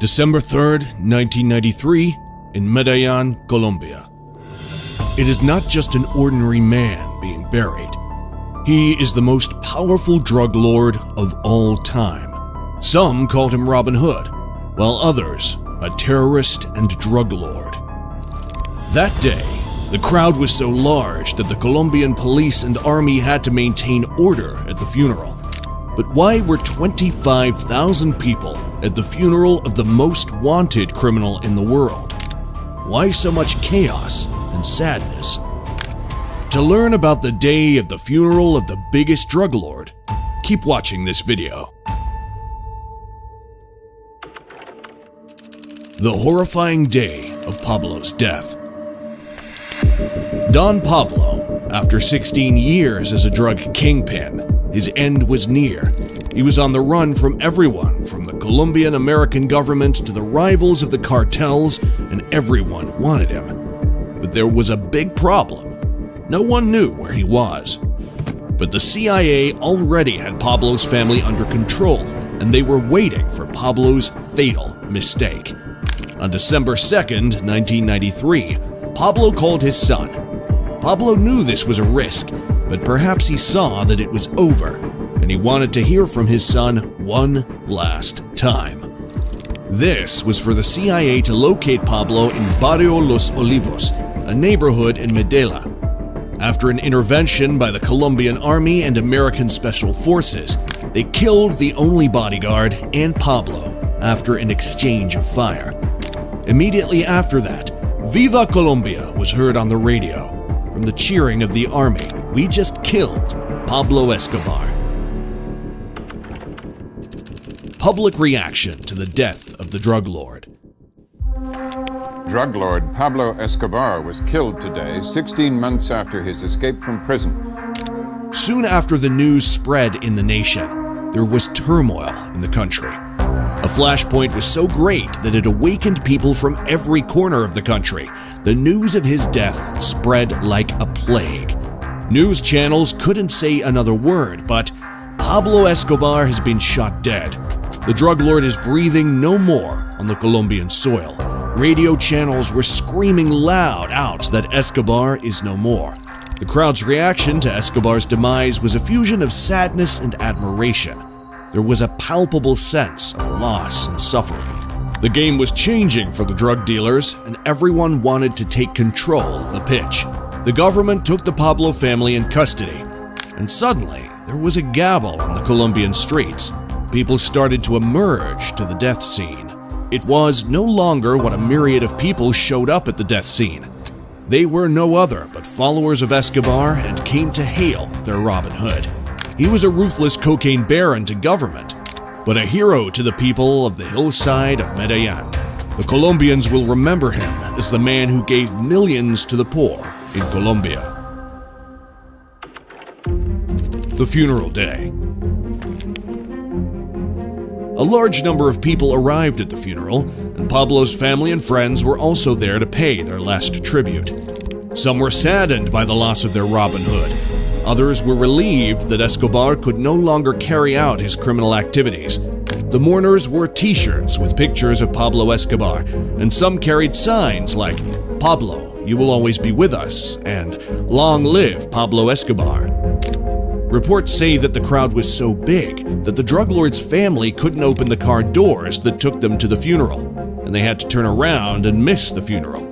December 3rd, 1993, in Medellin, Colombia. It is not just an ordinary man being buried. He is the most powerful drug lord of all time. Some called him Robin Hood, while others, a terrorist and drug lord. That day, the crowd was so large that the Colombian police and army had to maintain order at the funeral. But why were 25,000 people at the funeral of the most wanted criminal in the world? Why so much chaos and sadness? To learn about the day of the funeral of the biggest drug lord, keep watching this video. The horrifying day of Pablo's death. Don Pablo, after 16 years as a drug kingpin, his end was near. He was on the run from everyone, from the Colombian American government to the rivals of the cartels, and everyone wanted him. But there was a big problem. No one knew where he was. But the CIA already had Pablo's family under control, and they were waiting for Pablo's fatal mistake. On December 2nd, 1993, Pablo called his son. Pablo knew this was a risk, but perhaps he saw that it was over, and he wanted to hear from his son one last time. This was for the CIA to locate Pablo in Barrio Los Olivos, a neighborhood in Medellin. After an intervention by the Colombian Army and American Special Forces, they killed the only bodyguard and Pablo after an exchange of fire. Immediately after that, Viva Colombia was heard on the radio. From the cheering of the army, we just killed Pablo Escobar. Public reaction to the death of the drug lord. Drug lord Pablo Escobar was killed today, 16 months after his escape from prison. Soon after the news spread in the nation, there was turmoil in the country. A flashpoint was so great that it awakened people from every corner of the country. The news of his death spread like a plague. News channels couldn't say another word, but Pablo Escobar has been shot dead. The drug lord is breathing no more on the Colombian soil. Radio channels were screaming loud out that Escobar is no more. The crowd's reaction to Escobar's demise was a fusion of sadness and admiration. There was a palpable sense of loss and suffering. The game was changing for the drug dealers, and everyone wanted to take control of the pitch. The government took the Pablo family in custody, and suddenly there was a gabble on the Colombian streets. People started to emerge to the death scene. It was no longer what a myriad of people showed up at the death scene. They were no other but followers of Escobar and came to hail their Robin Hood. He was a ruthless cocaine baron to government, but a hero to the people of the hillside of Medellin. The Colombians will remember him as the man who gave millions to the poor in Colombia. The funeral day. A large number of people arrived at the funeral, and Pablo's family and friends were also there to pay their last tribute. Some were saddened by the loss of their Robin Hood. Others were relieved that Escobar could no longer carry out his criminal activities. The mourners wore t-shirts with pictures of Pablo Escobar, and some carried signs like, "Pablo, you will always be with us," and "Long live Pablo Escobar." Reports say that the crowd was so big that the drug lord's family couldn't open the car doors that took them to the funeral, and they had to turn around and miss the funeral.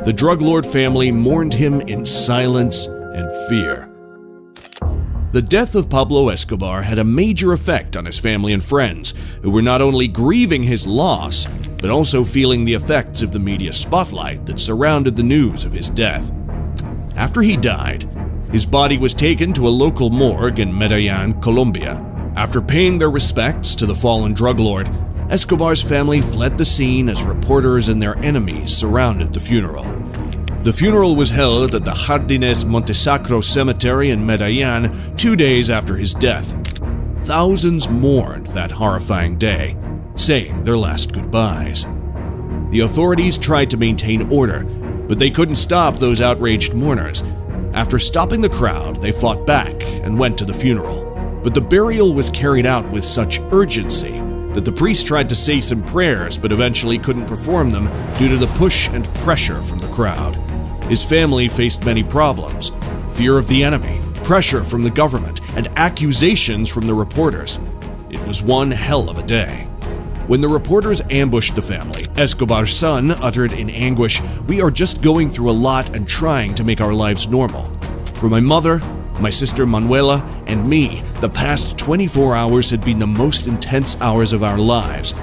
The drug lord family mourned him in silence and fear. The death of Pablo Escobar had a major effect on his family and friends, who were not only grieving his loss, but also feeling the effects of the media spotlight that surrounded the news of his death. After he died, his body was taken to a local morgue in Medellin, Colombia. After paying their respects to the fallen drug lord, Escobar's family fled the scene as reporters and their enemies surrounded the funeral. The funeral was held at the Jardines Montesacro Cemetery in Medellin 2 days after his death. Thousands mourned that horrifying day, saying their last goodbyes. The authorities tried to maintain order, but they couldn't stop those outraged mourners. After stopping the crowd, they fought back and went to the funeral. But the burial was carried out with such urgency that the priest tried to say some prayers but eventually couldn't perform them due to the push and pressure from the crowd. His family faced many problems: fear of the enemy, pressure from the government, and accusations from the reporters. It was one hell of a day. When the reporters ambushed the family, Escobar's son uttered in anguish, "We are just going through a lot and trying to make our lives normal. For my mother, my sister Manuela, and me, the past 24 hours had been the most intense hours of our lives.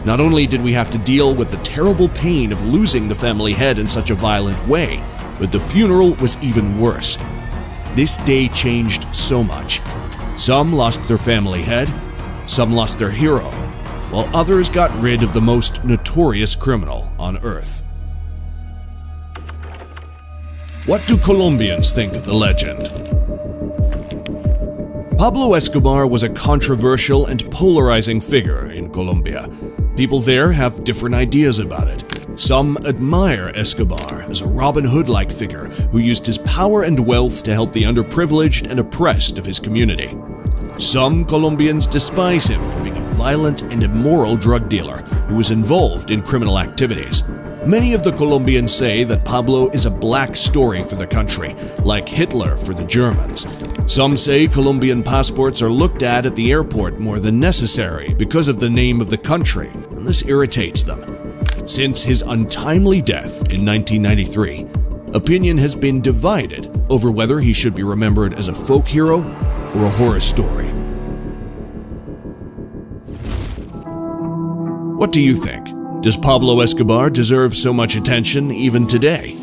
Not only did we have to deal with the terrible pain of losing the family head in such a violent way, but the funeral was even worse. This day changed so much. Some lost their family head, some lost their hero, while others got rid of the most notorious criminal on earth." What do Colombians think of the legend? Pablo Escobar was a controversial and polarizing figure in Colombia. People there have different ideas about it. Some admire Escobar as a Robin Hood-like figure who used his power and wealth to help the underprivileged and oppressed of his community. Some Colombians despise him for being a violent and immoral drug dealer who was involved in criminal activities. Many of the Colombians say that Pablo is a black story for the country, like Hitler for the Germans. Some say Colombian passports are looked at the airport more than necessary because of the name of the country, and this irritates them. Since his untimely death in 1993, opinion has been divided over whether he should be remembered as a folk hero or a horror story. What do you think? Does Pablo Escobar deserve so much attention even today?